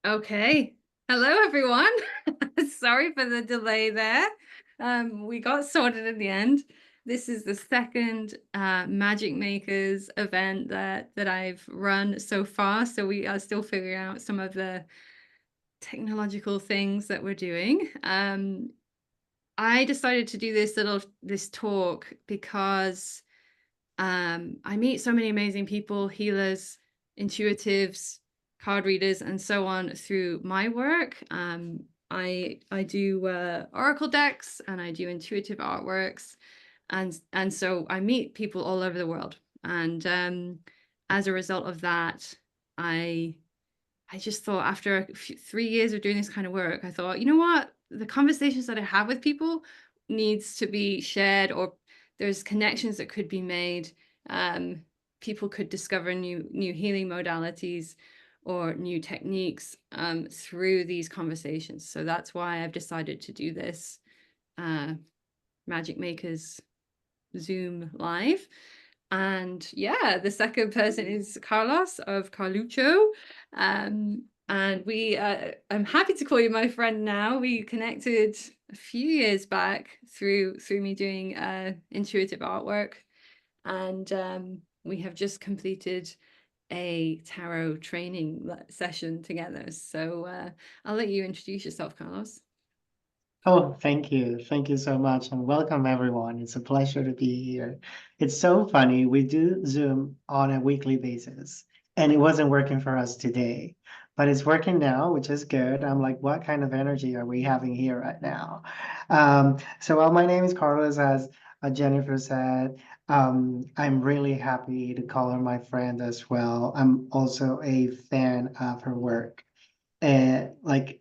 Okay. Hello, everyone. Sorry for the delay there. We got sorted in the end. This is the second Magic Makers event that I've run so far. So we are still figuring out some of the technological things that we're doing. I decided to do this talk because I meet so many amazing people, healers, intuitives, card readers, and so on through my work. I do oracle decks and I do intuitive artworks, and so I meet people all over the world. And as a result of that, I I just thought after 3 years of doing this kind of work, I thought, you know what? The conversations that I have with people needs to be shared, or there's connections that could be made. Um, People could discover new healing modalities or new techniques through these conversations. So that's why I've decided to do this Magic Makers Zoom live. And yeah, the second person is Carlos of Carlucho. And I'm happy to call you my friend now. We connected a few years back through me doing intuitive artwork. And we have just completed a tarot training session together. So I'll let you introduce yourself, Carlos. Oh, thank you. Thank you so much. And welcome, everyone. It's a pleasure to be here. It's so funny. We do Zoom on a weekly basis, and it wasn't working for us today, but it's working now, which is good. I'm like, what kind of energy are we having here right now? So, my name is Carlos, as Jennifer said. I'm really happy to call her my friend as well. I'm also a fan of her work and like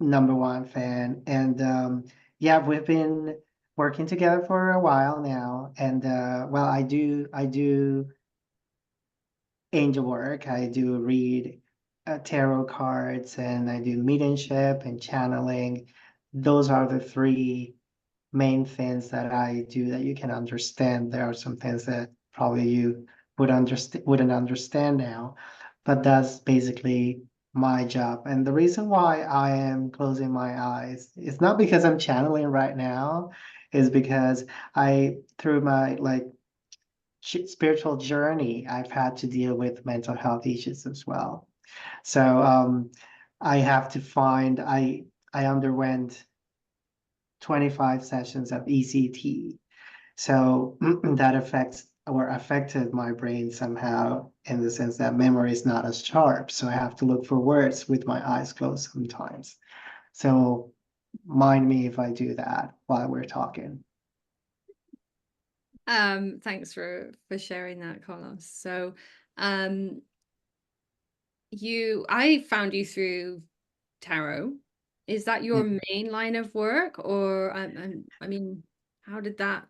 number one fan. And yeah, we've been working together for a while now. And well, I do angel work. I do read tarot cards, and I do mediumship and channeling. Those are the three main things that I do that you can understand. There are some things that probably you wouldn't understand now, but that's basically my job. And the reason why I am closing my eyes is not because I'm channeling right now, is because through my spiritual journey, I've had to deal with mental health issues as well. So I have to find I underwent 25 sessions of ECT. So that affected my brain somehow, in the sense that memory is not as sharp. So I have to look for words with my eyes closed sometimes. So mind me if I do that while we're talking. Thanks for sharing that, Carlos. So um I found you through tarot. Is that your Mm. main line of work, or I mean, how did that?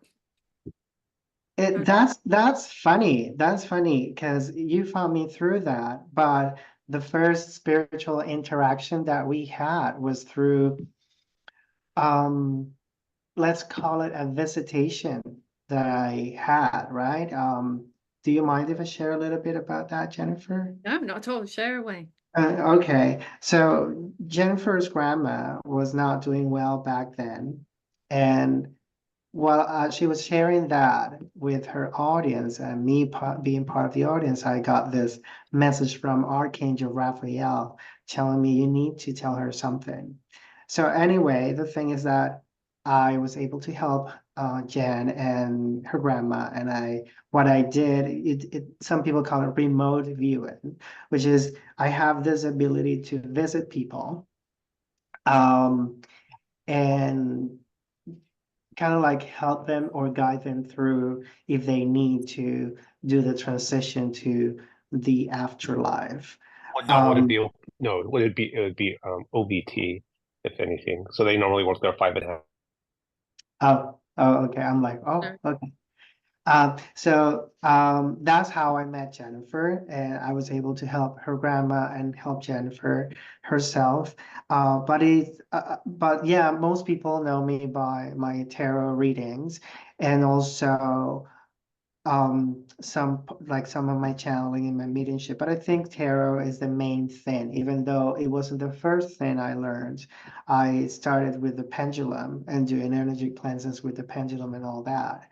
How, That's funny. That's funny because you found me through that. But the first spiritual interaction that we had was through um let's call it a visitation that I had, right? Do you mind if I share a little bit about that, Jennifer? no, not at all. Share away. Okay, so Jennifer's grandma was not doing well back then, and while she was sharing that with her audience, and me being part of the audience, I got this message from Archangel Raphael telling me you need to tell her something. So anyway, the thing is that I was able to help Jen and her grandma, and what I did, some people call it remote viewing, which is I have this ability to visit people, um, and kind of like help them or guide them through if they need to do the transition to the afterlife. Well, no, would it Um, be no? It would be OBT if anything. So they normally work there 5.5. oh, okay. I'm like, oh, Sure. okay. That's how I met Jennifer, and I was able to help her grandma and help Jennifer herself. But yeah, most people know me by my tarot readings, and also some of my channeling and my mediumship, but I think tarot is the main thing, even though it wasn't the first thing I learned. I started with the pendulum and doing energy cleanses with the pendulum and all that.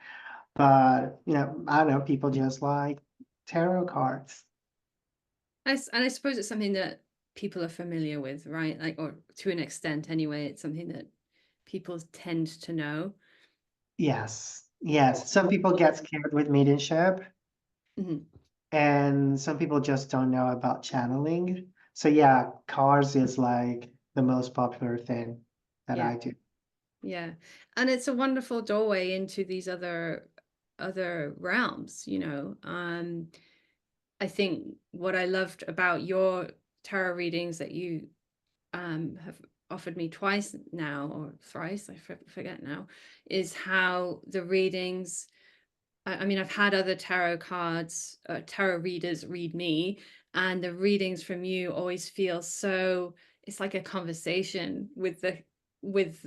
But I don't know, people just like tarot cards. And I suppose it's something that people are familiar with, right? Like, or to an extent anyway, it's something that people tend to know. Yes. Some people get scared with mediumship, Mhm. and some people just don't know about channeling. So yeah, cards is like the most popular thing that Yeah. I do. Yeah. And it's a wonderful doorway into these other realms, you know. I think what I loved about your tarot readings that you have offered me twice now, or thrice, I forget now, is how the readings, I mean, I've had other tarot readers read me, and the readings from you always feel so, it's like a conversation with the with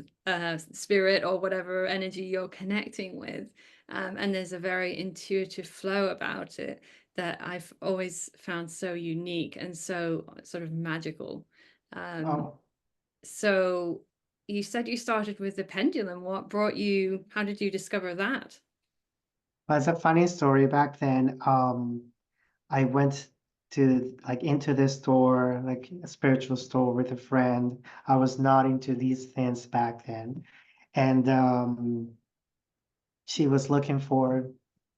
spirit or whatever energy you're connecting with. And there's a very intuitive flow about it that I've always found so unique and so sort of magical. Um, Oh, so you said you started with the pendulum. What brought you, how did you discover that? but it's a funny story. Back then, I went to like into this store, like a spiritual store with a friend. I was not into these things back then. And she was looking for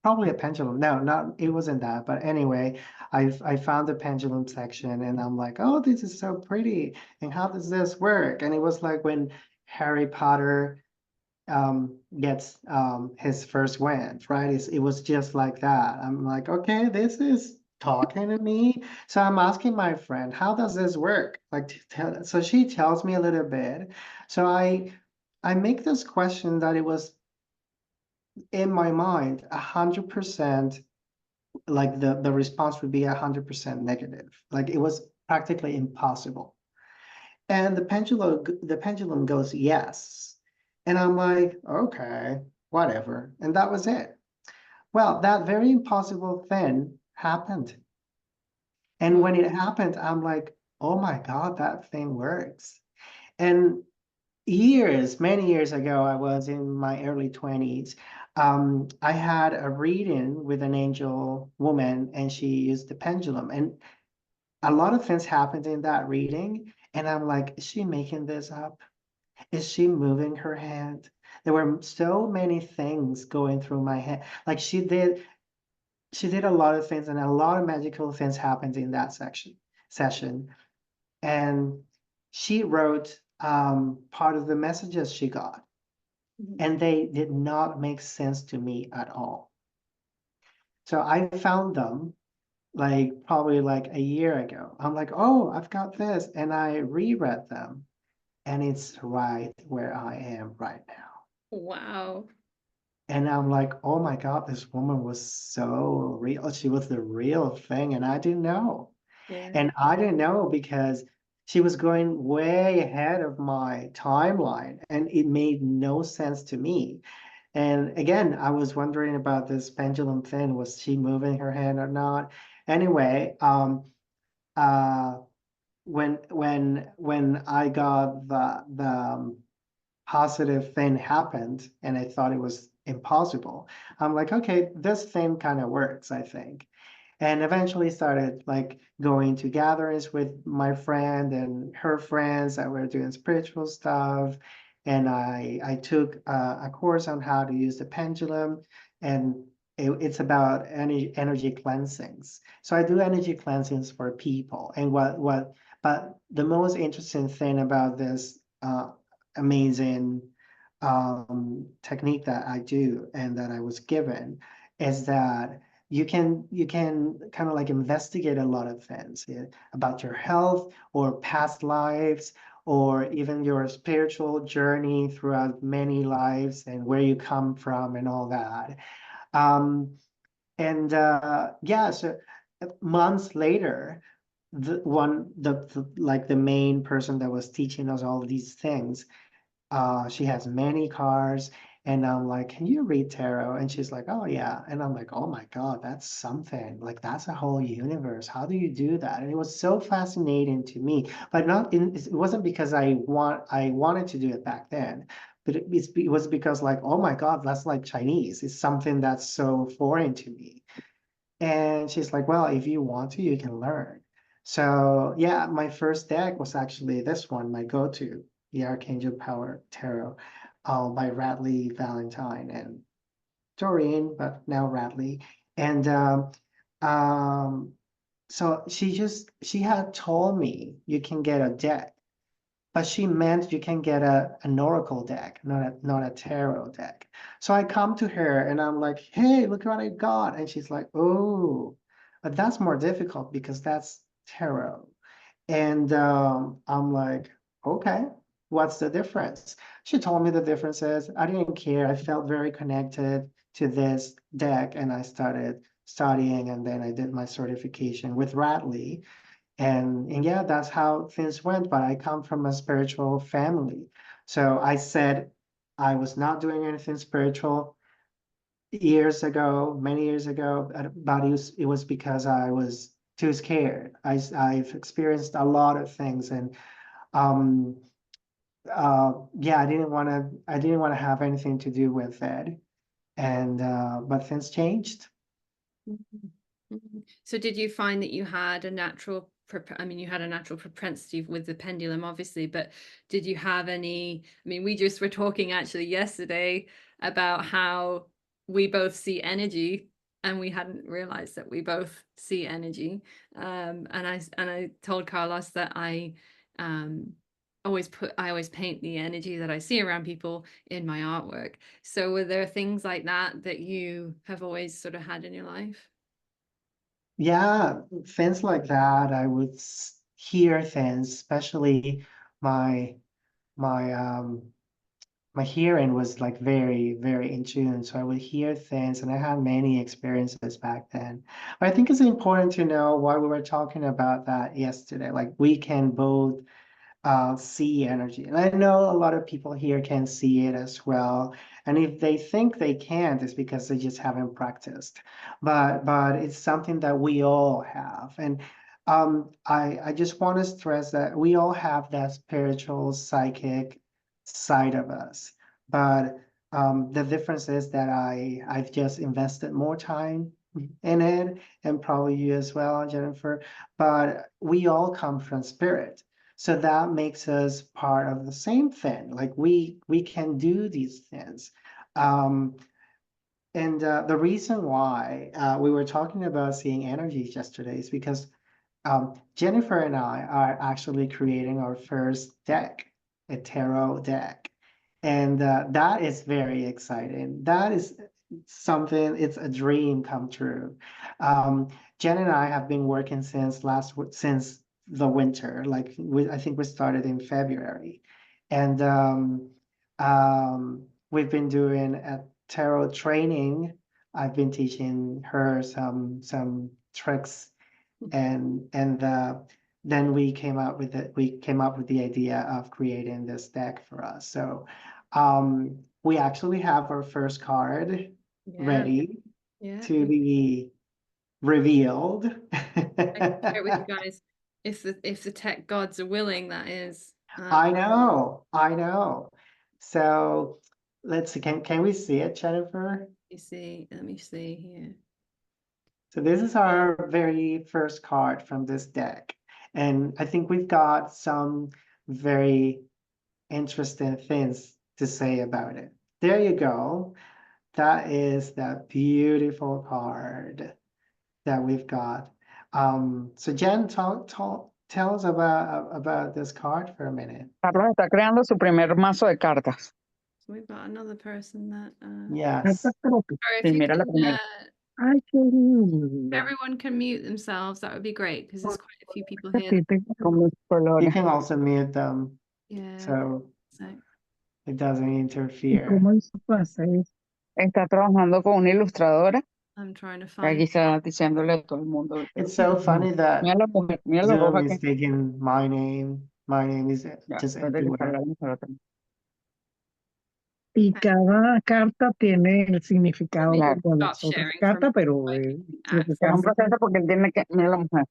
probably a pendulum. No, not it wasn't that. But anyway, I found the pendulum section and I'm like, oh, this is so pretty. And how does this work? And it was like when Harry Potter gets his first wand, right? It was just like that. I'm like, okay, this is talking to me. So I'm asking my friend, how does this work? Like, so she tells me a little bit. So I make this question that it was in my mind 100%, like the response would be 100% negative. Like it was practically impossible. And the pendulum goes yes. And I'm like, okay, whatever. And that was it. Well, that very impossible thing happened. And Wow. when it happened, I'm like, oh my God, that thing works. And many years ago, I was in my early 20s. I had a reading with an angel woman, and she used the pendulum. And a lot of things happened in that reading. And I'm like, is she making this up? Is she moving her hand? There were so many things going through my head. Like she did a lot of things, and a lot of magical things happened in that session. And she wrote part of the messages she got, Mhm. and they did not make sense to me at all. So I found them like probably like a year ago. I'm like, oh, I've got this, and I reread them, and it's right where I am right now. Wow. And I'm like, oh my God, this woman was so real. She was the real thing, and I didn't know. Yeah. And I didn't know because she was going way ahead of my timeline, and it made no sense to me. And again, I was wondering about this pendulum thing. Was she moving her hand or not? Anyway, uh, when I got the positive thing happened and I thought it was impossible, I'm like, okay, this thing kind of works, I think. And eventually started like going to gatherings with my friend and her friends that were doing spiritual stuff. And I took a course on how to use the pendulum, and it's about energy cleansings. So I do energy cleansings for people. And but the most interesting thing about this amazing technique that I do and that I was given is that you can kind of like investigate a lot of things about your health or past lives or even your spiritual journey throughout many lives and where you come from and all that. Um, and yeah, so months later, like the main person that was teaching us all these things, she has many cars, And I'm like, can you read tarot? And she's like, oh yeah. And I'm like, oh my God, that's something. Like that's a whole universe. How do you do that? And it was so fascinating to me, but it wasn't because I wanted to do it back then, but it was because like, oh my God, that's like Chinese. It's something that's so foreign to me. And she's like, well, if you want to, you can learn. So yeah, my first deck was actually this one, my go-to, the Archangel Power Tarot, by Radley Valentine and Doreen, but now Radley. And um, so she had told me you can get a deck, but she meant you can get an oracle deck, not a tarot deck. So I come to her and I'm like, hey, look what I got. And she's like, oh, but that's more difficult because that's tarot. And I'm like, okay, what's the difference? She told me the difference is I didn't care. I felt very connected to this deck and I started studying and then I did my certification with Radley. And yeah, that's how things went. But I come from a spiritual family. So I said I was not doing anything spiritual years ago, many years ago, but it was because I was too scared. I've experienced a lot of things and um yeah, I didn't want to have anything to do with it. And but things changed. Mhm. Mhm. So did you find that you had a natural, I mean, you had a natural propensity with the pendulum, obviously, but did you have any, I mean, we just were talking actually yesterday about how we both see energy and we hadn't realized that we both see energy. And I told Carlos that um, I always paint the energy that I see around people in my artwork. So were there things like that that you have always sort of had in your life? Yeah, things like that. I would hear things, especially my my my hearing was like very, very in tune. So I would hear things and I had many experiences back then. But I think it's important to know why we were talking about that yesterday. Like we can both see energy. And I know a lot of people here can see it as well. And if they think they can't, it's because they just haven't practiced. But it's something that we all have. And I just want to stress that we all have that spiritual, psychic side of us. But the difference is that I've just invested more time in it, and probably you as well, Jennifer. But we all come from spirit. So that makes us part of the same thing. Like we can do these things. Um, and the reason why we were talking about seeing energies yesterday is because Jennifer and I are actually creating our first deck, a tarot deck. And that is very exciting. That is something, it's a dream come true. Jen and I have been working since the winter. Like I think we started in February. And we've been doing a tarot training. I've been teaching her some tricks and then we came up with the idea of creating this deck for us. So we actually have our first card Yeah, ready yeah. to be revealed. I can share it with you guys if the tech gods are willing, that is. I know, I know. So let's see, can we see it, Jennifer? Let me see here. So this is our very first card from this deck. And I think we've got some very interesting things to say about it. There you go. That is that beautiful card that we've got. So Jen, tell us about this card for a minute. Carlos está creando su primer mazo de cartas. So we've got another person that Yes. Cartas propias. or if Sí, you mira la can primera. Ay, qué lindo. everyone can mute themselves, that would be great because there's quite a few people here. Con muchos You colores. can also mute them Yeah. so So it doesn't ¿Y interfere. cómo hizo para hacer eso? Está trabajando con una ilustradora. I'm trying to Y find. aquí está diciéndole a todo el mundo. It's so funny that Mira la mujer, mira la Zoom roja que is taking my name. My name is ya, just espérate que everywhere. salga la otra. Y cada carta tiene el significado Claro. de las Stop otras sharing for a cartas, pero moment, I can lo add que some. Es un proceso porque él tiene que, mira la mujer.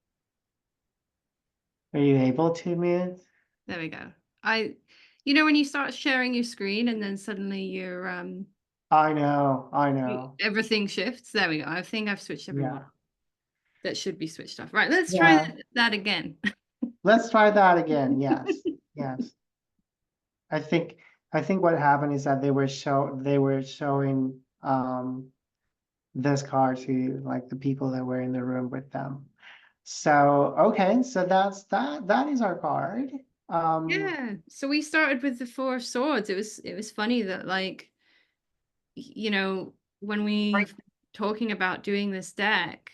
Are you able to, Mid? There we go. You know when you start sharing your screen and then suddenly your I know. everything shifts. There we go. I think I've switched everyone Yeah. off. That should be switched off. Right, let's Yeah. try that again. Let's try that again. Yes. Yes. I think what happened is that they were showing this card to like the people that were in the room with them. So okay, so that is our card. Yeah. So we started with the Four of Swords. It was funny that like you know when we talking about doing this deck,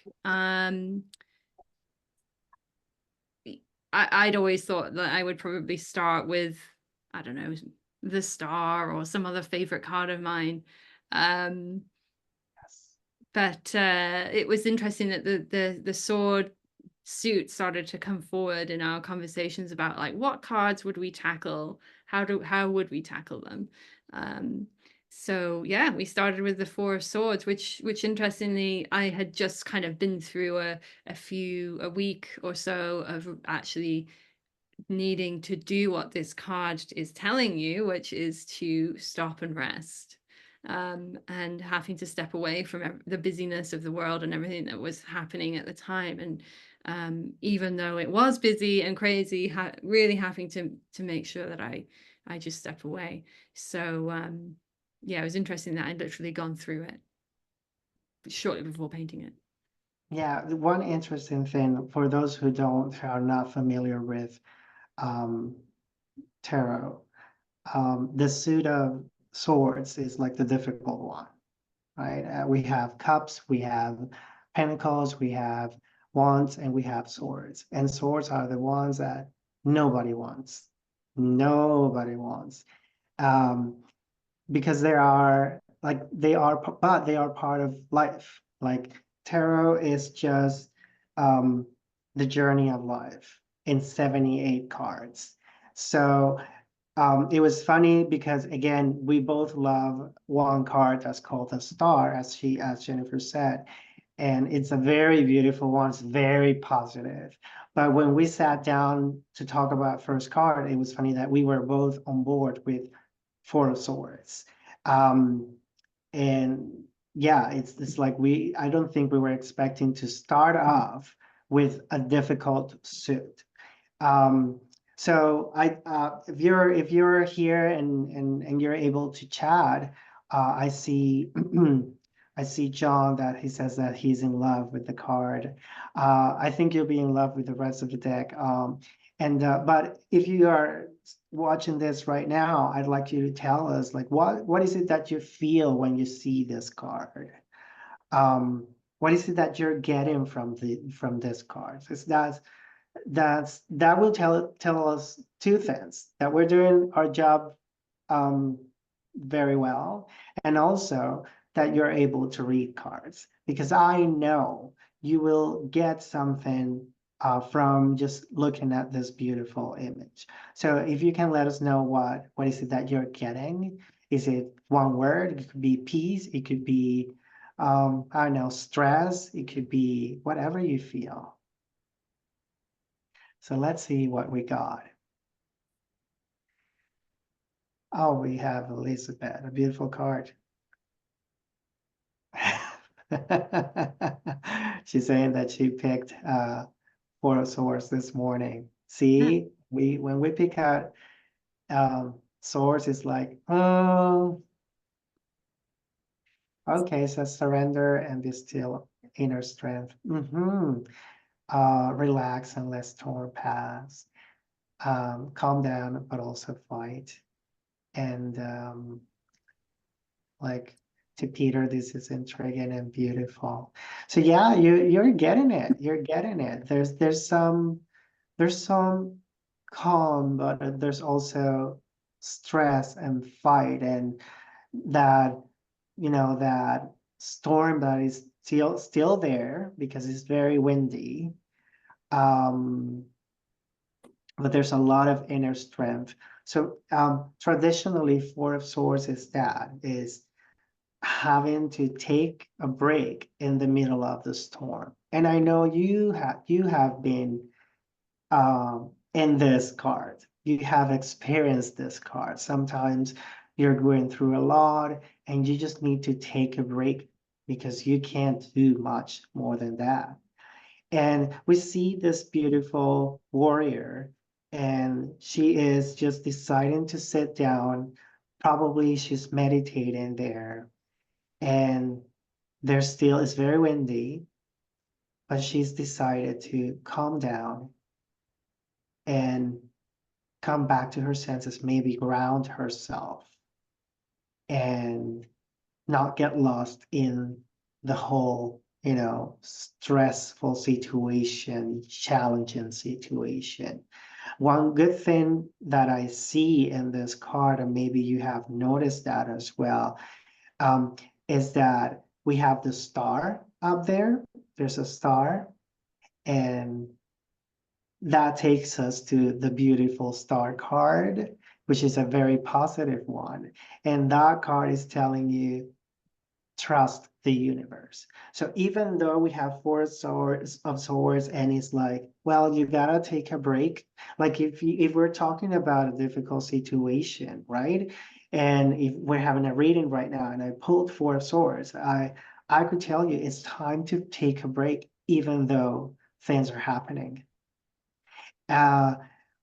I'd always thought that I would probably start with, I don't know, the Star or some other favorite card of mine. But it was interesting that the sword suit started to come forward in our conversations about like what cards would we tackle, how would we tackle them. So yeah, we started with the Four of Swords, which interestingly I had just kind of been through a week or so of actually needing to do what this card is telling you, which is to stop and rest, and having to step away from the busyness of the world and everything that was happening at the time. And even though it was busy and crazy, really having to make sure that I just step away. So yeah, it was interesting that I'd literally gone through it shortly before painting it. Yeah, the one interesting thing for those who are not familiar with tarot, the suit of swords is like the difficult one, right? We have cups, we have pentacles, we have wands, and we have swords. And swords are the ones that nobody wants. Nobody wants. Because but they are part of life. Like tarot is just the journey of life in 78 cards. So it was funny because again, we both love one card that's called the Star, as Jennifer said, and it's a very beautiful one. It's very positive. But when we sat down to talk about first card, it was funny that we were both on board with Four of Swords. And yeah, it's like I don't think we were expecting to start off with a difficult suit. So if you're here and you're able to chat, I see I see John that he says that he's in love with the card. I think you'll be in love with the rest of the deck. But if you are watching this right now, I'd like you to tell us like what is it that you feel when you see this card? What is it that you're getting from this card? Is that will tell us two things: that we're doing our job very well, and also that you're able to read cards, because I know you will get something from just looking at this beautiful image. So if you can let us know what is it that you're getting. Is it one word? It could be peace, it could be I don't know, stress, it could be whatever you feel. So let's see what we got. Oh, we have Elizabeth, a beautiful card. She's saying that she picked Four of Swords this morning. See, when we pick out swords, it's like, oh, okay, so surrender and be still, inner strength. Relax and let storm pass. Calm down, but also fight. And like to Peter, this is intriguing and beautiful. So yeah, you're getting it. You're getting it. There's some calm, but there's also stress and fight, and that that storm that is still there because it's very windy. but there's a lot of inner strength. So traditionally, Four of Swords is having to take a break in the middle of the storm. And I know you have been in this card. You have experienced this card. Sometimes you're going through a lot and you just need to take a break because you can't do much more than that. And we see this beautiful warrior, and she is just deciding to sit down. Probably she's meditating there, and there still is very windy, but she's decided to calm down and come back to her senses, maybe ground herself and not get lost in the whole, stressful situation, challenging situation. One good thing that I see in this card, and maybe you have noticed that as well, um, is that we have the star up there. There's a star, and that takes us to the beautiful star card, which is a very positive one. And that card is telling you trust the universe. So even though we have Four of Swords, and it's like, well, you gotta take a break. Like if we're talking about a difficult situation, right? And if we're having a reading right now, and I pulled Four of Swords, I could tell you it's time to take a break, even though things are happening. Uh,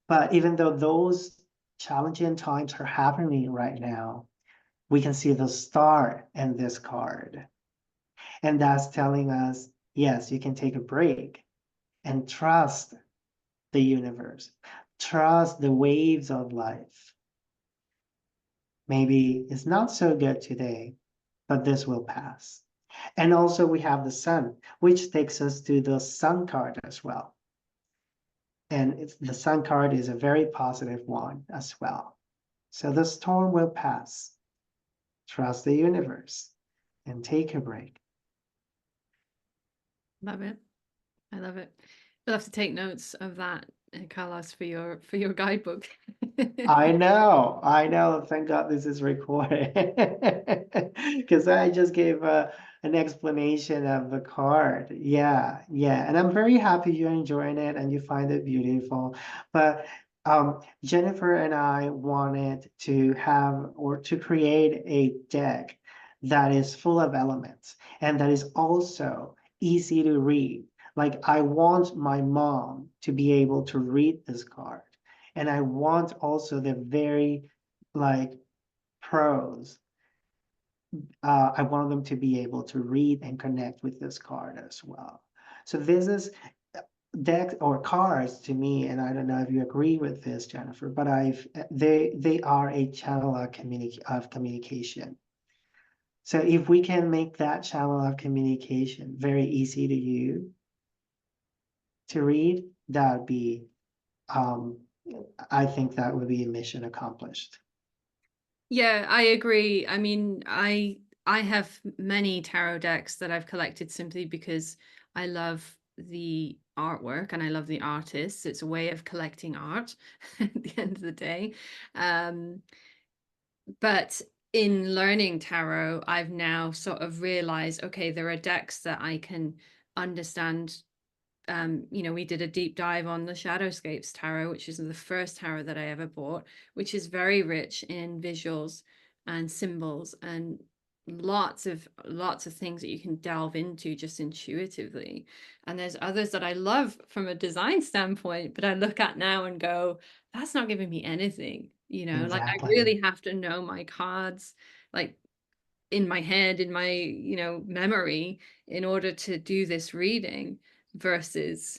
but even though those challenging times are happening right now, we can see the star in this card. And that's telling us, yes, you can take a break and trust the universe, trust the waves of life. Maybe it's not so good today, but this will pass. And also we have the sun, which takes us to the sun card as well. And the sun card is a very positive one as well. So the storm will pass. Trust the universe and take a break. Love it. I love it. You'll have to take notes of that, Carlos, for your guidebook. I know. Thank God this is recorded. Because I just gave an explanation of the card. Yeah. And I'm very happy you're enjoying it and you find it beautiful. But Jennifer and I wanted to have or to create a deck that is full of elements and that is also easy to read. Like I want my mom to be able to read this card. And I want also the very like pros. I want them to be able to read and connect with this card as well. So this is decks or cards to me, and I don't know if you agree with this, Jennifer, but they are a channel of communication. So if we can make that channel of communication very easy to you to read, that would be I think that would be a mission accomplished. Yeah, I agree. I mean, I have many tarot decks that I've collected simply because I love the artwork and I love the artists. It's a way of collecting art at the end of the day. But in learning tarot, I've now sort of realized, okay, there are decks that I can understand. We did a deep dive on the Shadowscapes tarot, which is the first tarot that I ever bought, which is very rich in visuals and symbols and lots of things that you can delve into just intuitively. And there's others that I love from a design standpoint, but I look at now and go, that's not giving me anything, like I Exactly. really have to know my cards, like in my head, in my, memory, in order to do this reading versus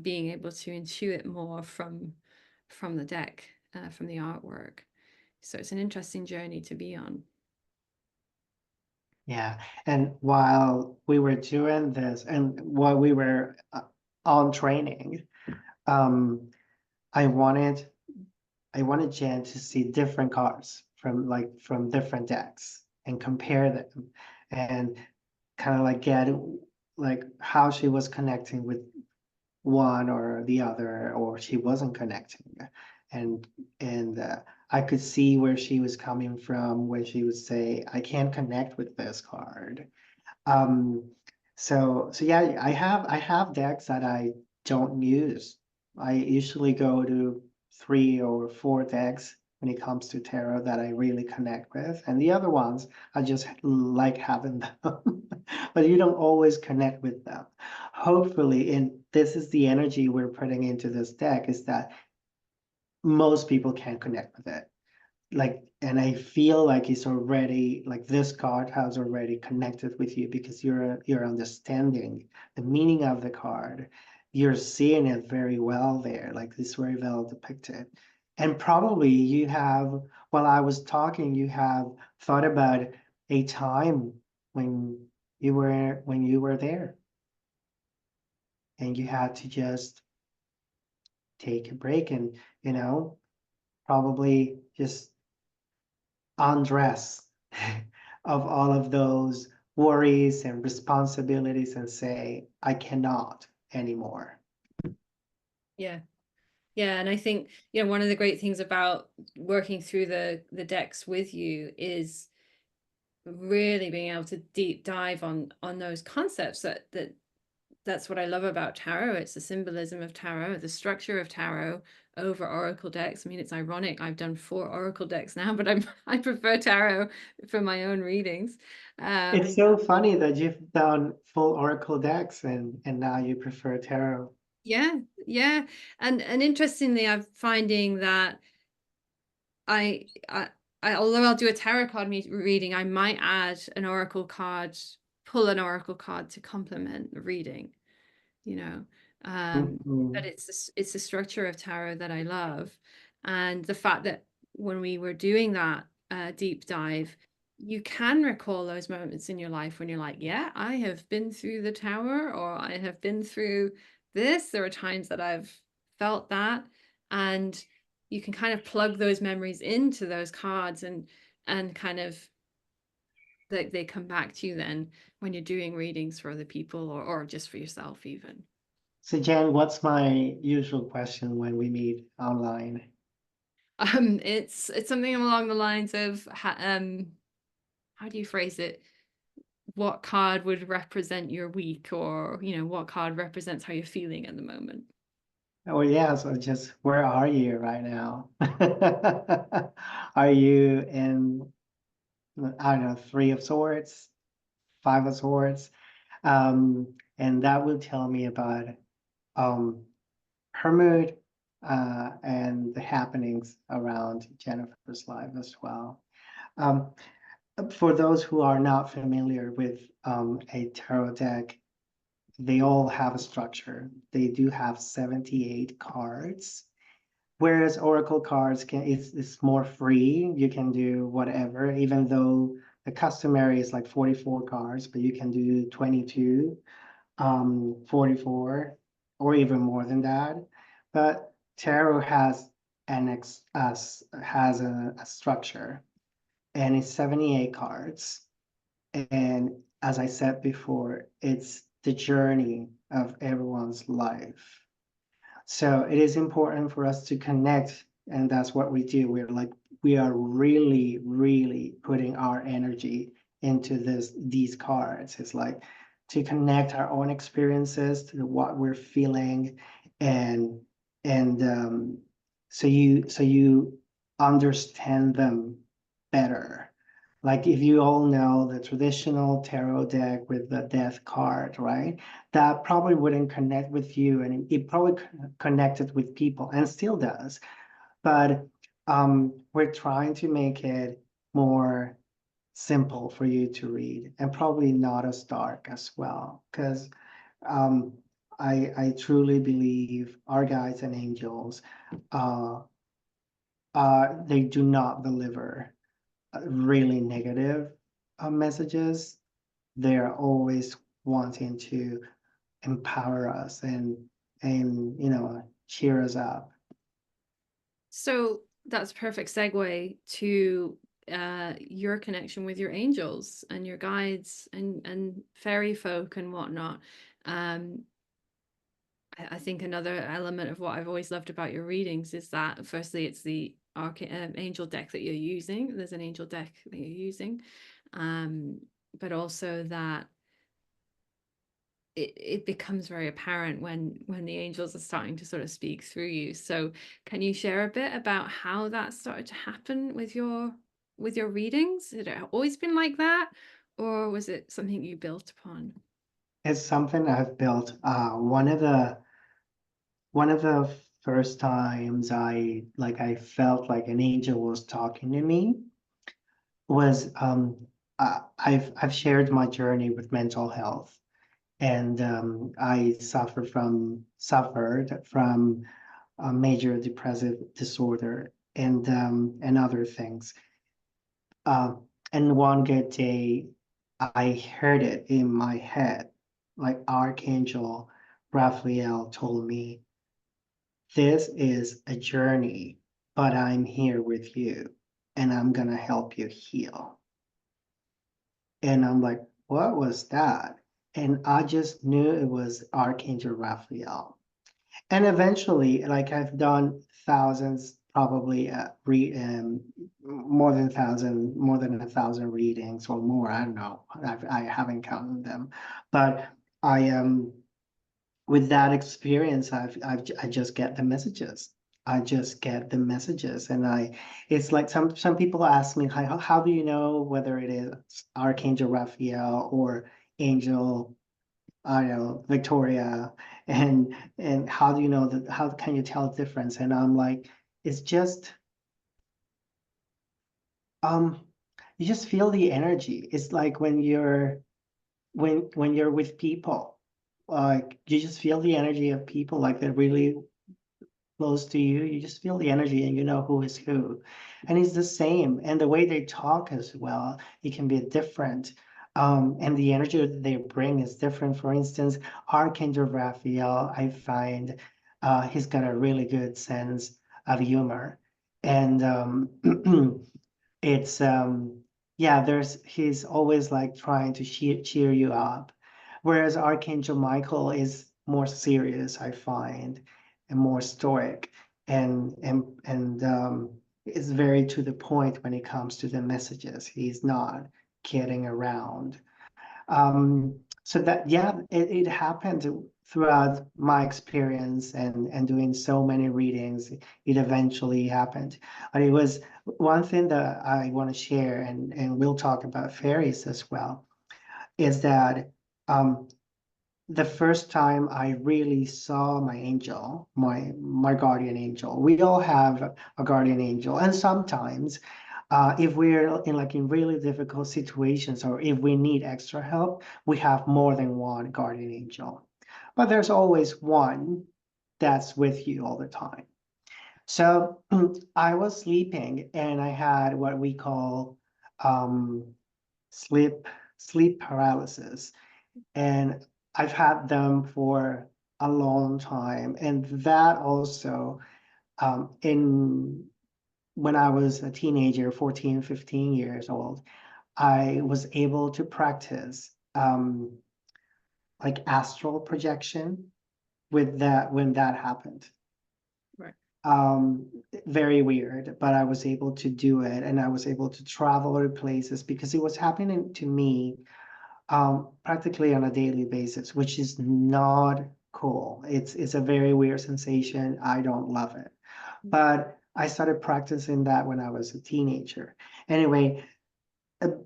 being able to intuit more from the deck, from the artwork. So it's an interesting journey to be on. Yeah. And while we were doing this and while we were on training, um, I wanted Jen to see different cards from different decks and compare them and kind of like get like how she was connecting one or the other, or she wasn't connecting. And I could see where she was coming from when she would say, I can't connect with this card. So yeah, I have decks that I don't use. I usually go to 3 or 4 decks when it comes to tarot that I really connect with, and the other ones I just like having them. But you don't always connect with them. Hopefully, and this is the energy we're putting into this deck, is that most people can connect with it. Like, and I feel like it's already, like, this card has already connected with you because you're understanding the meaning of the card. You're seeing it very well there, like it's very well depicted. And probably you have, while I was talking, you have thought about a time when you were there and you had to just take a break and, probably just undress of all of those worries and responsibilities and say, I cannot anymore. Yeah. Yeah, and I think, one of the great things about working through the decks with you is really being able to deep dive on those concepts. That's what I love about tarot. It's the symbolism of tarot, the structure of tarot over oracle decks. I mean, it's ironic. I've done 4 oracle decks now, but I prefer tarot for my own readings. It's so funny that you've done full oracle decks and now you prefer tarot. Yeah, yeah. And interestingly, I'm finding that I although I'll do a tarot card reading, I might add an oracle card, pull an oracle card to complement the reading, you know. Mhm. But it's the structure of tarot that I love, and the fact that when we were doing that deep dive, you can recall those moments in your life when you're like, yeah, I have been through the tower, or I have been through this. There are times that I've felt that, and you can kind of plug those memories into those cards and kind of they come back to you then when you're doing readings for other people or just for yourself even. So Jen, what's my usual question when we meet online? It's something along the lines of how do you phrase it? What card would represent your week, or what card represents how you're feeling at the moment? Oh yeah, so just where are you right now? Are you in, I don't know, 3 of Swords, 5 of Swords? And that will tell me about her mood and the happenings around Jennifer's life as well. Um, for those who are not familiar with a tarot deck, they all have a structure. They do have 78 cards, whereas Oracle cards it's more free. You can do whatever, even though the customary is like 44 cards, but you can do 22, 44, or even more than that. But tarot has a structure, and it's 78 cards. And as I said before, it's the journey of everyone's life. So it is important for us to connect, and that's what we do. We are really, really putting our energy into these cards. It's like to connect our own experiences to what we're feeling, and so you understand them better. Like, if you all know the traditional tarot deck with the death card, right? That probably wouldn't connect with you, and it probably connected with people and still does. But we're trying to make it more simple for you to read, and probably not as dark as well, because um, I truly believe our guides and angels, uh, they do not deliver really negative messages. They're always wanting to empower us and cheer us up. So that's a perfect segue to your connection with your angels and your guides and fairy folk and whatnot. I think another element of what I've always loved about your readings is that firstly it's the angel deck that you're using. There's an angel deck that you're using, but also that it becomes very apparent when the angels are starting to sort of speak through you. So can you share a bit about how that started to happen with your readings? Had it always been like that, or was it something you built upon? It's something I've built. One of the first times I felt like an angel was talking to me was I've shared my journey with mental health, and I suffered from a major depressive disorder and other things. And one good day, I heard it in my head, like Archangel Raphael told me, "This is a journey, but I'm here with you, and I'm gonna help you heal." And I'm like, what was that? And I just knew it was Archangel Raphael. And eventually, like I've done thousands, probably more than 1,000 readings or more. I don't know. I haven't counted them, but I am with that experience. I just get the messages. I just get the messages, and it's like some people ask me, how do you know whether it is Archangel Raphael or Angel, I don't know, Victoria, and how do you know that? How can you tell the difference? And I'm like, it's just um, you just feel the energy. It's like when you're with people, like you just feel the energy of people, like they're really close to you. You just feel the energy, and you know who is who. And it's the same, and the way they talk as well, it can be different. And the energy that they bring is different. For instance, Archangel Raphael, I find he's got a really good sense of humor. And it's yeah, he's always like trying to cheer you up. Whereas Archangel Michael is more serious, I find, and more stoic, and is very to the point when it comes to the messages. He's not kidding around. So that, yeah, it happened throughout my experience and doing so many readings. It eventually happened. But it was one thing that I want to share, and we'll talk about fairies as well, is that um, the first time I really saw my angel, my guardian angel. We all have a guardian angel, and sometimes, if we're in really difficult situations, or if we need extra help, we have more than one guardian angel. But there's always one that's with you all the time. So I was sleeping, and I had what we call um, sleep sleep paralysis, and I've had them for a long time. And that also, in when I was a teenager, 14, 15 years old, I was able to practice like astral projection with that when that happened. Right. Very weird, but I was able to do it, and I was able to travel to places because it was happening to me practically on a daily basis, which is not cool. It's a very weird sensation. I don't love it. But I started practicing that when I was a teenager. Anyway,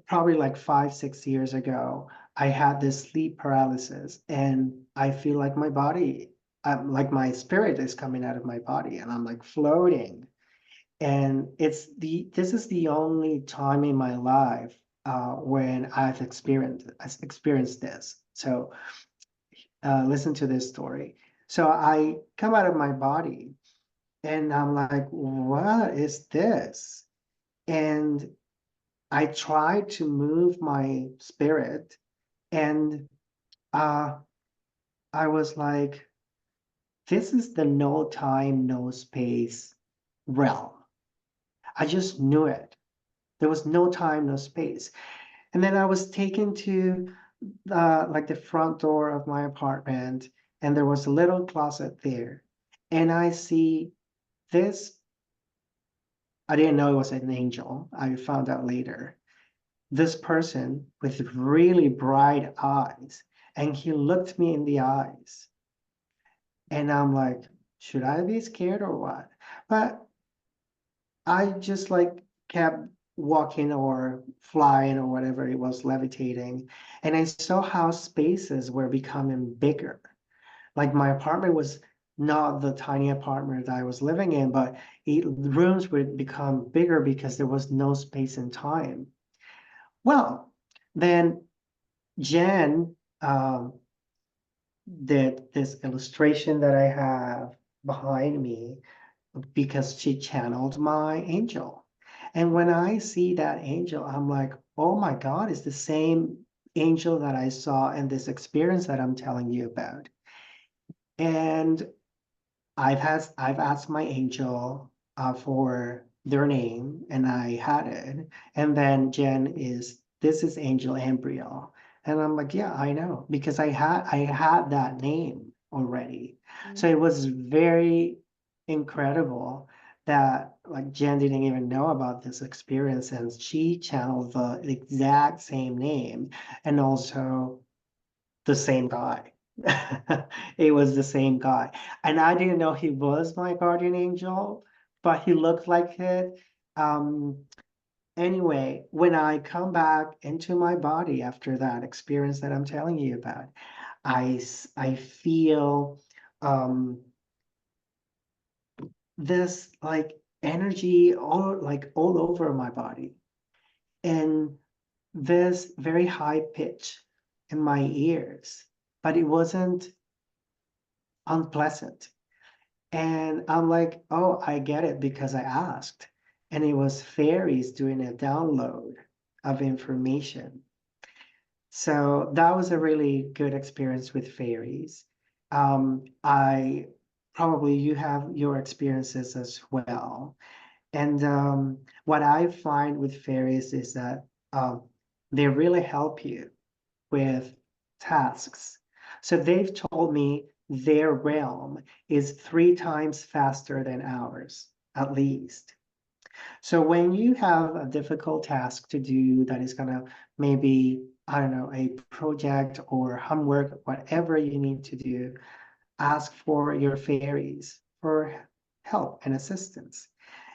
probably like 5, 6 years ago, I had this sleep paralysis, and I feel like my body, like my spirit is coming out of my body, and I'm like floating. And this is the only time in my life when I've experienced this. So listen to this story. So I come out of my body, and I'm like, what is this? And I try to move my spirit, and uh, I was like, this is the no time, no space realm. I just knew it. There was no time, no space. And then I was taken to like the front door of my apartment, and there was a little closet there. And I see this, I didn't know it was an angel. I found out later. This person with really bright eyes, and he looked me in the eyes. And I'm like, should I be scared or what? But I just like kept walking or flying or whatever it was, levitating. And I saw how spaces were becoming bigger. Like my apartment was not the tiny apartment that I was living in, but rooms would become bigger because there was no space and time. Well, then Jen did this illustration that I have behind me because she channeled my angel. And when I see that angel, I'm like, oh my God, it's the same angel that I saw in this experience that I'm telling you about. And I've asked my angel for their name, and I had it. And then Jen is, this is Angel Embryo. And I'm like, yeah, I know, because I had that name already. So it was very incredible that like Jen didn't even know about this experience, and she channeled the exact same name and also the same guy. It was the same guy. And I didn't know he was my guardian angel, but he looked like it. Um, anyway, when I come back into my body after that experience that I'm telling you about, I feel this like energy all over my body, and this very high pitch in my ears, but it wasn't unpleasant. And I'm like, oh, I get it because I asked. And it was fairies doing a download of information. So that was a really good experience with fairies. I probably you have your experiences as well. And what I find with fairies is that they really help you with tasks. So they've told me their realm is 3 times faster than ours, at least. So when you have a difficult task to do that is gonna maybe, I don't know, a project or homework, whatever you need to do, ask for your fairies for help and assistance.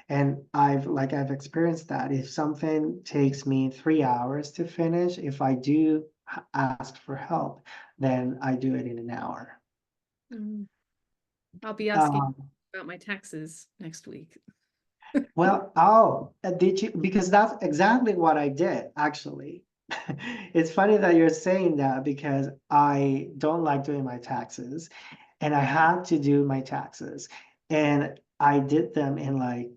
And I've experienced that. If something takes me 3 hours to finish, if I do ask for help, then I do it in an hour. I'll be asking Um, about my taxes next week. well, oh, did you? Because that's exactly what I did, actually. It's funny that you're saying that because I don't like doing my taxes, and I had to do my taxes, and I did them in like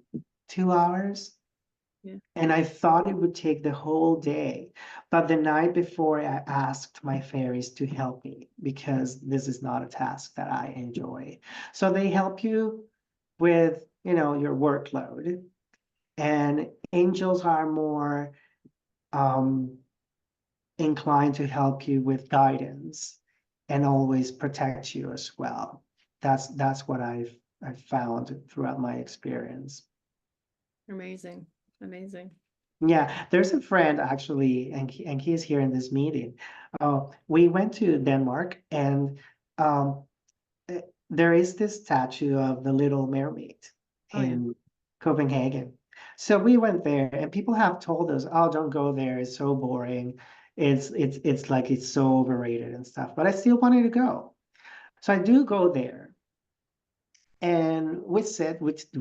2 hours. Yeah. And I thought it would take the whole day. But the night before, I asked my fairies to help me because this is not a task that I enjoy. So they help you with, your workload. And angels are more inclined to help you with guidance and always protect you as well. That's what I've found throughout my experience. Amazing. Amazing. Yeah, there's a friend actually, and he's here in this meeting. We went to Denmark, and um, there is this statue of the Little Mermaid Oh, yeah. in Copenhagen. So we went there, and people have told us, "Oh, don't go there. It's so boring. It's like it's so overrated and stuff." But I still wanted to go, so I do go there, and we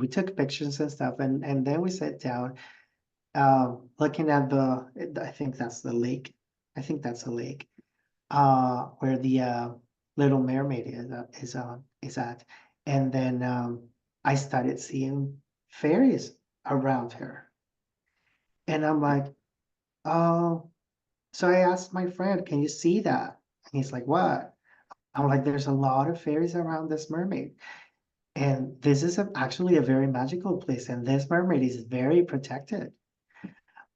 took pictures and stuff, and then we sat down looking at I think that's the lake. I think that's a lake, where the Little Mermaid is at. And then I started seeing fairies around her. And I'm like, oh, so I asked my friend, can you see that? And he's like, what? I'm like, there's a lot of fairies around this mermaid. And this is actually a very magical place, and this mermaid is very protected.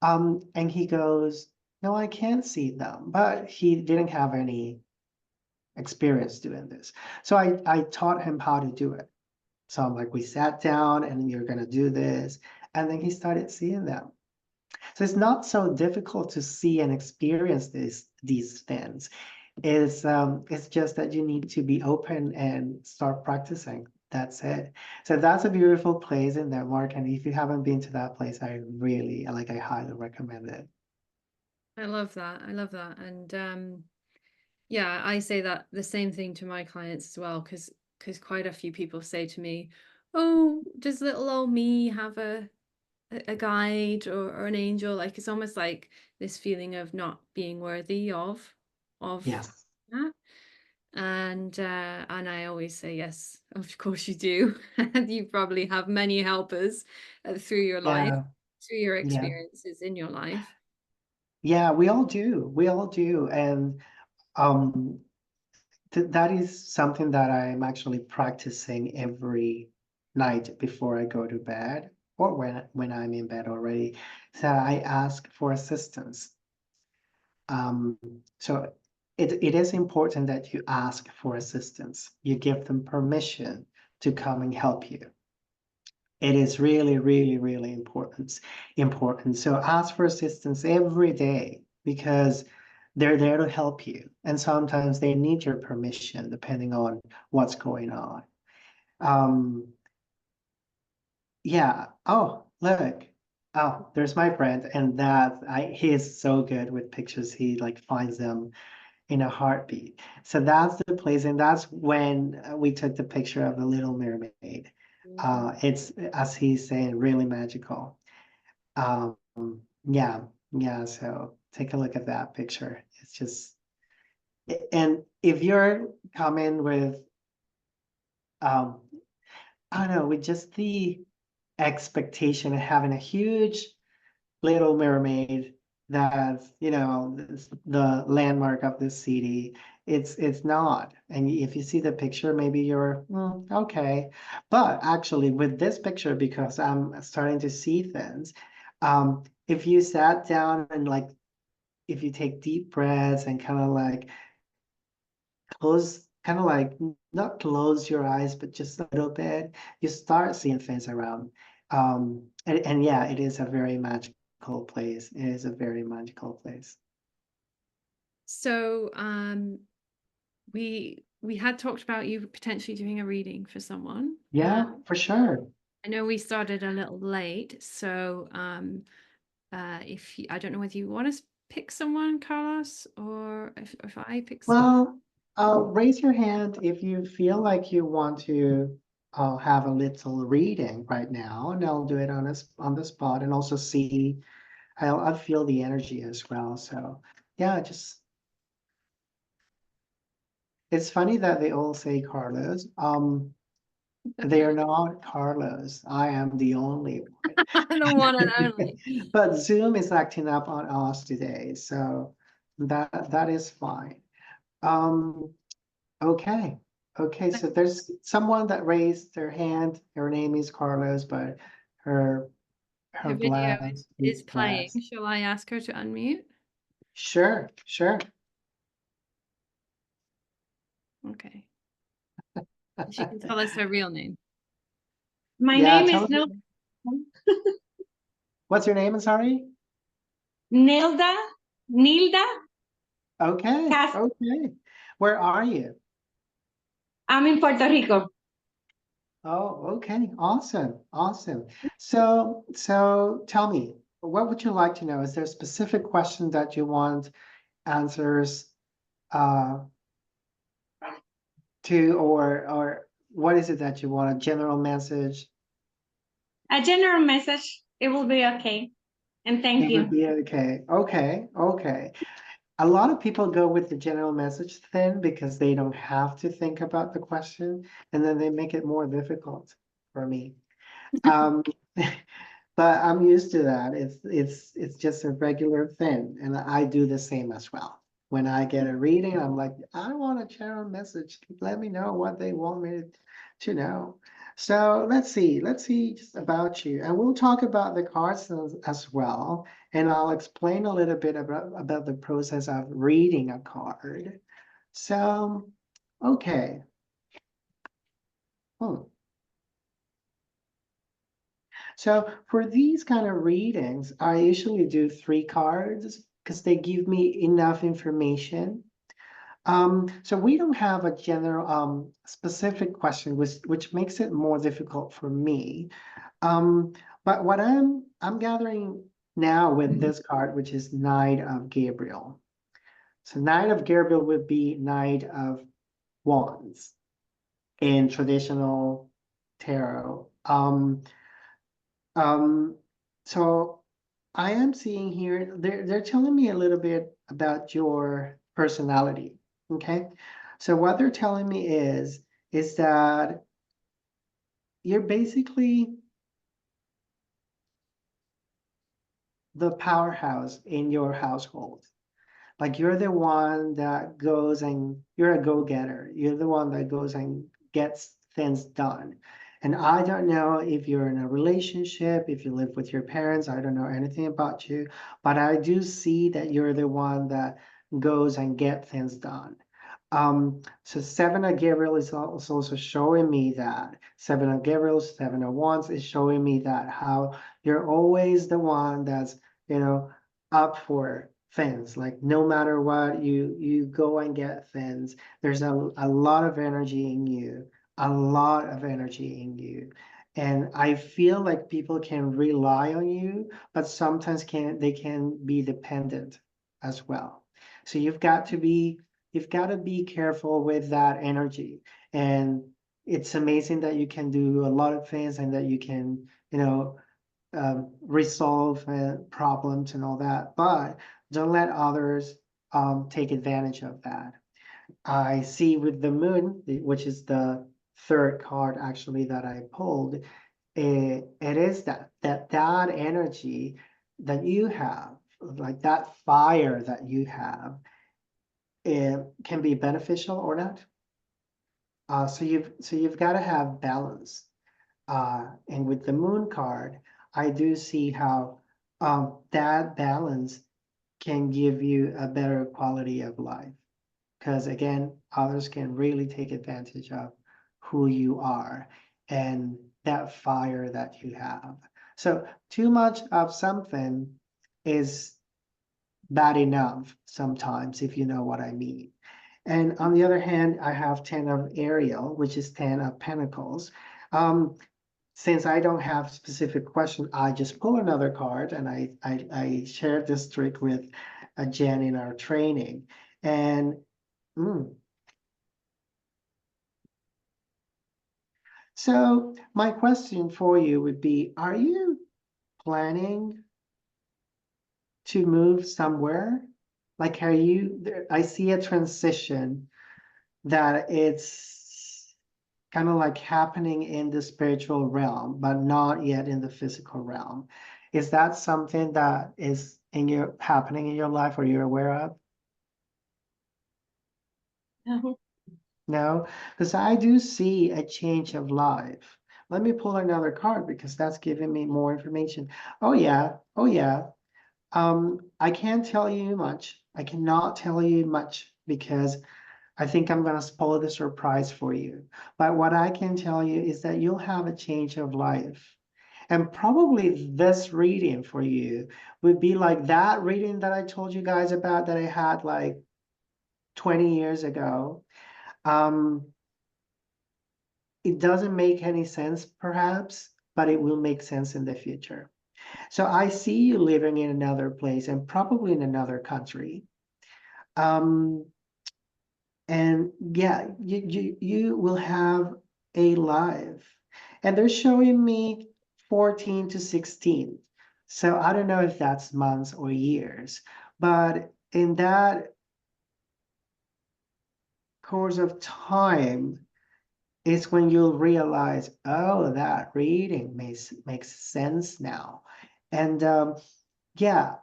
And he goes, no, I can't see them, but he didn't have any experience doing this. So I taught him how to do it. So I'm like, we sat down and you're gonna do this. And then he started seeing them. So it's not so difficult to see and experience these things. It's just that you need to be open and start practicing. That's it. So that's a beautiful place in Denmark. And if you haven't been to that place, I highly recommend it. I love that. I love that. And yeah, I say that the same thing to my clients as well, because quite a few people say to me, "Oh, does little old me have a guide or an angel?" Like it's almost like this feeling of not being worthy of Yes. that. And I always say yes, of course you do. And you probably have many helpers through your life, Yeah. through your Yeah. experiences in your life. Yeah, we all do. We all do. And um that is something that I'm actually practicing every night before I go to bed or when I'm in bed already. So I ask for assistance. So it is important that you ask for assistance. You give them permission to come and help you. It is really, really, really important. So ask for assistance every day because they're there to help you. And sometimes they need your permission depending on what's going on. Um, yeah. Oh, look. Oh, there's my friend, and he is so good with pictures. He like finds them in a heartbeat. So that's the place, and that's when we took the picture of the Little Mermaid. It's, as he's saying, really magical. Um, yeah, yeah. So take a look at that picture. It's just, and if you're coming with, um, I don't know, with just the expectation of having a huge Little Mermaid that's, the landmark of the city. It's not. And if you see the picture, maybe you're okay. But actually with this picture, because I'm starting to see things, if you sat down and like if you take deep breaths and kind of like not close your eyes, but just a little bit, you start seeing things around. And yeah, it is a very magical place. It is a very magical place. So we had talked about you potentially doing a reading for someone. Yeah, for sure. I know we started a little late, so I don't know whether you want to pick someone, Carlos, or if I pick someone. Well, raise your hand if you feel like you want to have a little reading right now, and I'll do it on the spot, and also see. I'll feel the energy as well. So yeah, just it's funny that they all say Carlos. They are not Carlos. I am the only The one and one. only. But Zoom is acting up on us today, so that is fine. Um, okay. Okay, so there's someone that raised their hand. Her name is Carlos, but her Her her video blast is is playing. blast. Shall I ask her to unmute? Sure, sure. Okay. She can tell us her real name. My Yeah, name tell is us. What's your name? I'm sorry. Nilda. Okay, Yes. okay. Where are you? I'm in Puerto Rico. Oh, okay. Awesome. Awesome. So tell me, what would you like to know? Is there a specific question that you want answers uh to, or what is it that you want? A general message? A general message, it will be okay. And thank It you. would be okay. Okay, okay. A lot of people go with the general message then because they don't have to think about the question, and then they make it more difficult for me. Um, but I'm used to that. It's just a regular thing, and I do the same as well. When I get a reading, I'm like, I want a general message. Let me know what they want me to know. So let's see just about you, and we'll talk about the cards as well, and I'll explain a little bit about the process of reading a card. So Okay. Hmm. So for these kind of readings, I usually do 3 cards because they give me enough information. So we don't have a general specific question, which makes it more difficult for me. But what I'm gathering now with this card, which is Knight of Gabriel. So Knight of Gabriel would be Knight of Wands in traditional tarot. So I am seeing here, they're telling me a little bit about your personality. Okay. So what they're telling me is that you're basically the powerhouse in your household. Like you're the one that goes and you're a go-getter. You're the one that goes and gets things done. And I don't know if you're in a relationship, if you live with your parents, I don't know anything about you, but I do see that you're the one that goes and get things done. So Seven of Gabriel is also showing me that Seven of Gabriel, Seven of Wands is showing me that how you're always the one that's, you know, up for things. Like no matter what, you go and get things. There's a lot of energy in you, a lot of energy in you. And I feel like people can rely on you, but sometimes they can be dependent as well. So you've got to be careful with that energy. And it's amazing that you can do a lot of things and that you can, resolve problems and all that, but don't let others take advantage of that. I see with the moon, which is the third card actually that I pulled, it is that energy that you have, like that fire that you have, it can be beneficial or not. So you've got to have balance. And with the moon card, I do see how that balance can give you a better quality of life. Because again, others can really take advantage of who you are and that fire that you have. So too much of something is bad enough sometimes, if you know what I mean. And on the other hand, I have 10 of Ariel, which is 10 of Pentacles. Since I don't have specific question, I just pull another card, and I shared this trick with Jen in our training. And so my question for you would be, are you planning to move somewhere? Like, I see a transition that it's kind of like happening in the spiritual realm, but not yet in the physical realm. Is that something that is happening in your life or you're aware of? No. No, because I do see a change of life. Let me pull another card because that's giving me more information. Oh yeah, oh yeah. I can't tell you much. I cannot tell you much because I think I'm going to spoil the surprise for you. But what I can tell you is that you'll have a change of life. And probably this reading for you would be like that reading that I told you guys about that I had like 20 years ago. It doesn't make any sense, perhaps, but it will make sense in the future. So I see you living in another place and probably in another country. And yeah, you will have a life. And they're showing me 14 to 16. So I don't know if that's months or years, but in that course of time, is when you'll realize, oh, that reading makes sense now. And yeah,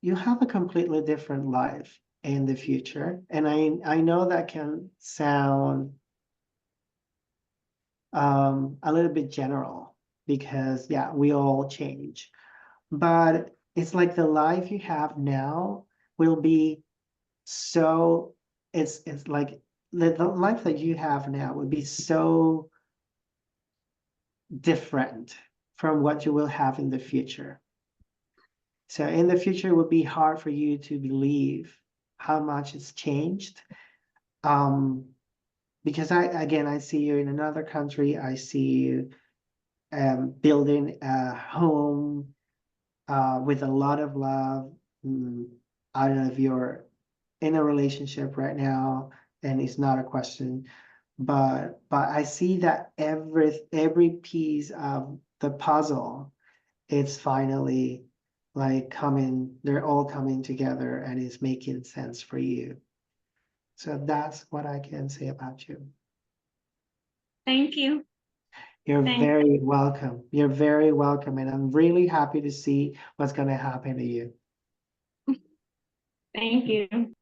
you have a completely different life in the future. And I know that can sound a little bit general because yeah, we all change. But it's like the life you have now will be so it's like the life that you have now would be so different from what you will have in the future. So in the future, it would be hard for you to believe how much it's changed. Because I see you in another country. I see you building a home with a lot of love. I don't know if you're in a relationship right now, and it's not a question, but I see that every piece of the puzzle, it's finally like they're all coming together and it's making sense for you. So that's what I can say about you. Thank you. You're Thank very welcome. You're very welcome. And I'm really happy to see what's going to happen to you. Thank you.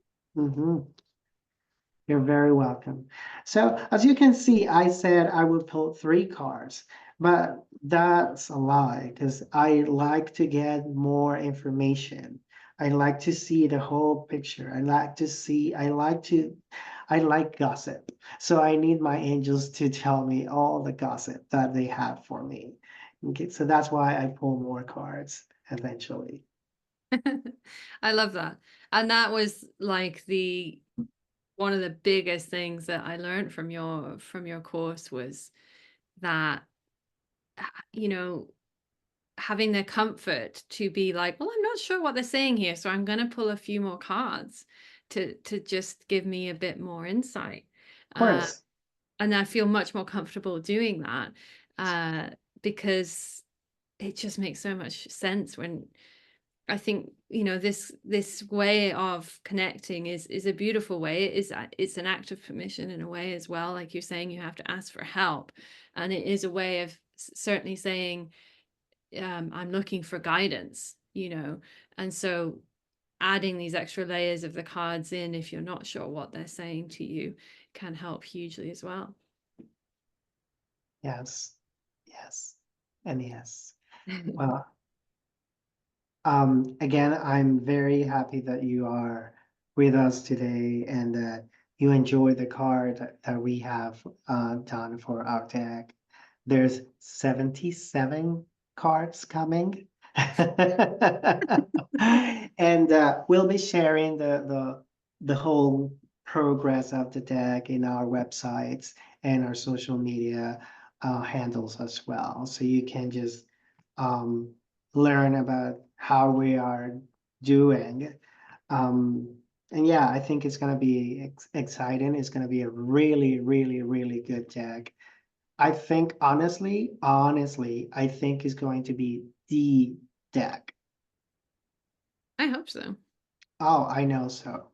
You're very welcome. So as you can see, I said I would pull 3 cards, but that's a lie because I like to get more information. I like to see the whole picture. I like gossip. So I need my angels to tell me all the gossip that they have for me. Okay, so that's why I pull more cards eventually. I love that. And that was like one of the biggest things that I learned from your course was that, you know, having the comfort to be like, well, I'm not sure what they're saying here, so I'm going to pull a few more cards to just give me a bit more insight. Of course. And I feel much more comfortable doing that because it just makes so much sense when I think, you know, this way of connecting is a beautiful way. It's an act of permission in a way as well. Like you're saying, you have to ask for help. And it is a way of certainly saying, I'm looking for guidance, you know. And so adding these extra layers of the cards in, if you're not sure what they're saying to you, can help hugely as well. Yes, and yes. Well, again, I'm very happy that you are with us today and that you enjoy the card that we have done for our deck. There's 77 cards coming. And we'll be sharing the whole progress of the deck in our websites and our social media handles as well. So you can just learn about how we are doing. And yeah, I think it's going to be exciting. It's going to be a really, really, really good deck. I think honestly, I think it's going to be the deck. I hope so. Oh, I know so.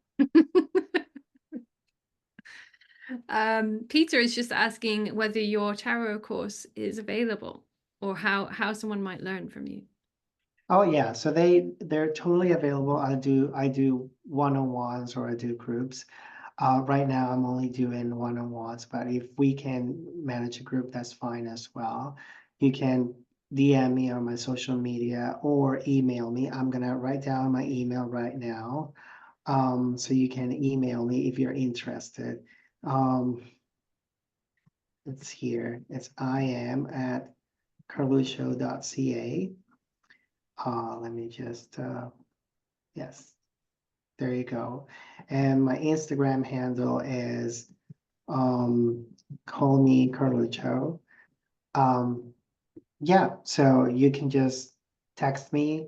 Peter is just asking whether your tarot course is available or how someone might learn from you. Oh yeah, so they're totally available. I do one-on-ones or I do groups. Right now I'm only doing one-on-ones, but if we can manage a group, that's fine as well. You can DM me on my social media or email me. I'm gonna write down my email right now. So you can email me if you're interested. It's here. It's iam@carlucho.ca. Let me just yes, there you go. And my Instagram handle is call me Carlucho. Yeah, so you can just text me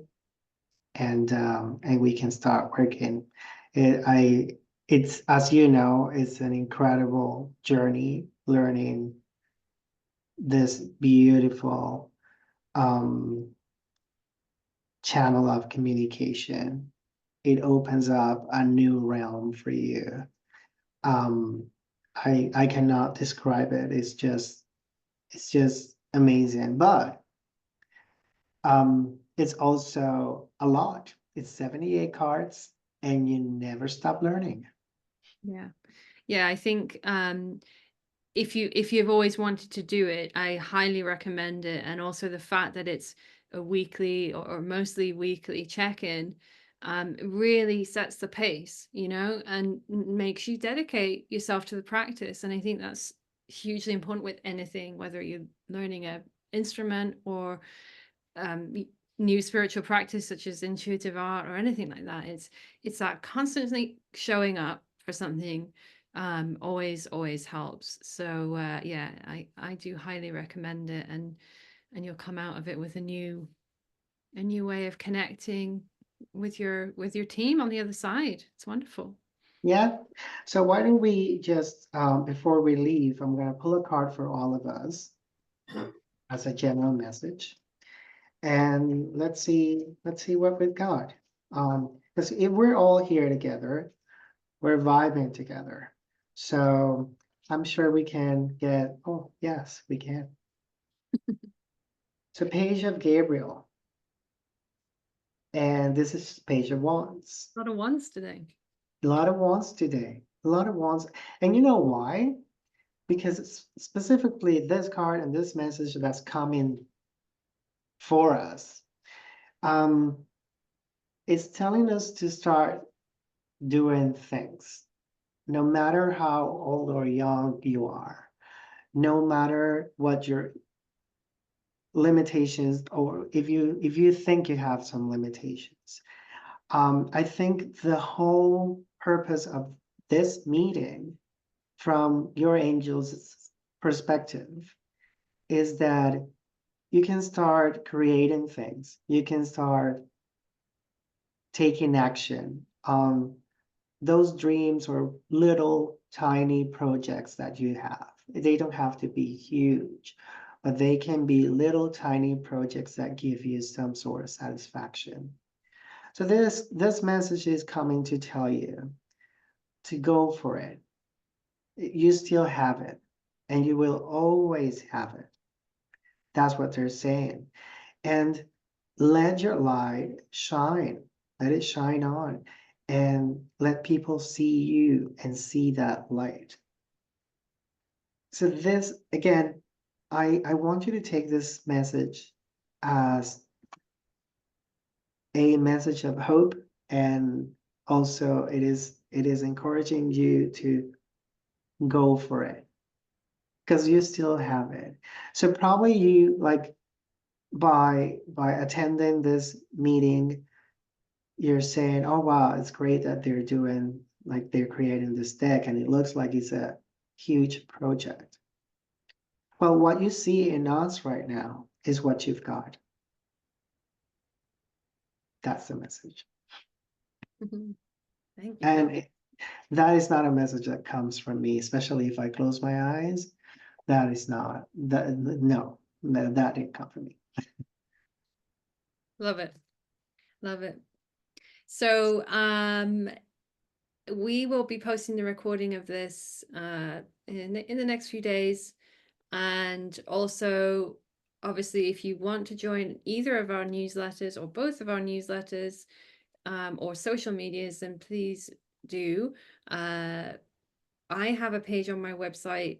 and we can start working. It's as you know, it's an incredible journey learning this beautiful channel of communication. It opens up a new realm for you. I cannot describe it. It's just amazing. But it's also a lot. It's 78 cards and you never stop learning. Yeah, I think if you've always wanted to do it, I highly recommend it. And also the fact that it's a weekly or mostly weekly check-in really sets the pace, you know, and makes you dedicate yourself to the practice. And I think that's hugely important with anything, whether you're learning an instrument or new spiritual practice such as intuitive art or anything like that. It's that constantly showing up for something always helps. So yeah, I do highly recommend it, and you'll come out of it with a new way of connecting with your team on the other side. It's wonderful. Yeah. So why don't we just, before we leave, I'm going to pull a card for all of us as a general message. And let's see what we've got. Because if we're all here together, we're vibing together. So I'm sure we can get, oh, yes, we can. So Page of Gabriel. And this is Page of Wands. A lot of ones today. A lot of wands today. A lot of wands. And you know why? Because it's specifically this card and this message that's coming for us. It's telling us to start doing things, no matter how old or young you are, no matter what your limitations, or if you think you have some limitations. I think the whole purpose of this meeting from your angel's perspective is that you can start creating things. You can start taking action on those dreams or little tiny projects that you have. They don't have to be huge, but they can be little tiny projects that give you some sort of satisfaction. So this message is coming to tell you to go for it. You still have it, and you will always have it. That's what they're saying. And let your light shine. Let it shine on, and let people see you and see that light. So this, again, I want you to take this message as a message of hope, and also it is encouraging you to go for it, because you still have it. So probably you, like, by attending this meeting, you're saying, oh wow, it's great that they're doing, like, they're creating this deck and it looks like it's a huge project. Well, what you see in us right now is what you've got. That's the message. Thank you. And that is not a message that comes from me, especially if I close my eyes. That is not, no, that didn't come from me. Love it. Love it. So we will be posting the recording of this in the next few days. And also, obviously, if you want to join either of our newsletters or both of our newsletters or social medias, then please do. I have a page on my website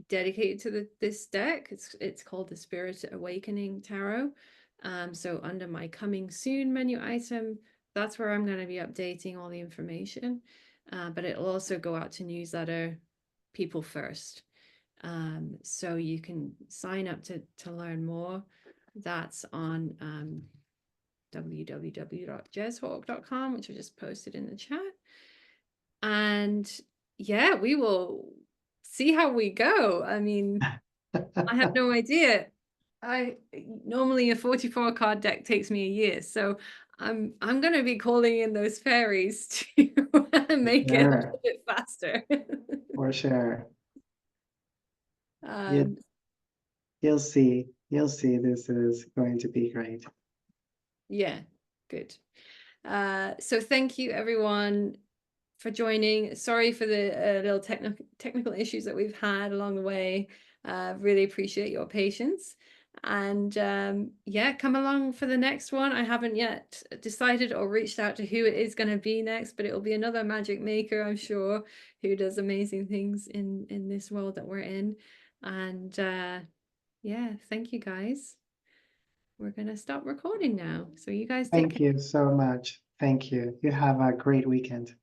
dedicated to this deck. It's called the Spirit Awakening Tarot. So under my coming soon menu item, that's where I'm going to be updating all the information. But it'll also go out to newsletter people first. So you can sign up to learn more. That's on www.jezhawk.com, which I just posted in the chat. And yeah, we will see how we go. I mean, I have no idea. Normally a 44 card deck takes me a year, so I'm going to be calling in those fairies to make it a little bit faster. For sure. Yeah. You'll see. This is going to be great. Yeah, good. So thank you everyone for joining. Sorry for the little technical issues that we've had along the way. Really appreciate your patience. And yeah, come along for the next one. I haven't yet decided or reached out to who it is going to be next, but it will be another magic maker, I'm sure, who does amazing things in this world that we're in. And yeah, thank you guys. We're going to stop recording now. So you guys take care. Thank you so much. Thank you. You have a great weekend.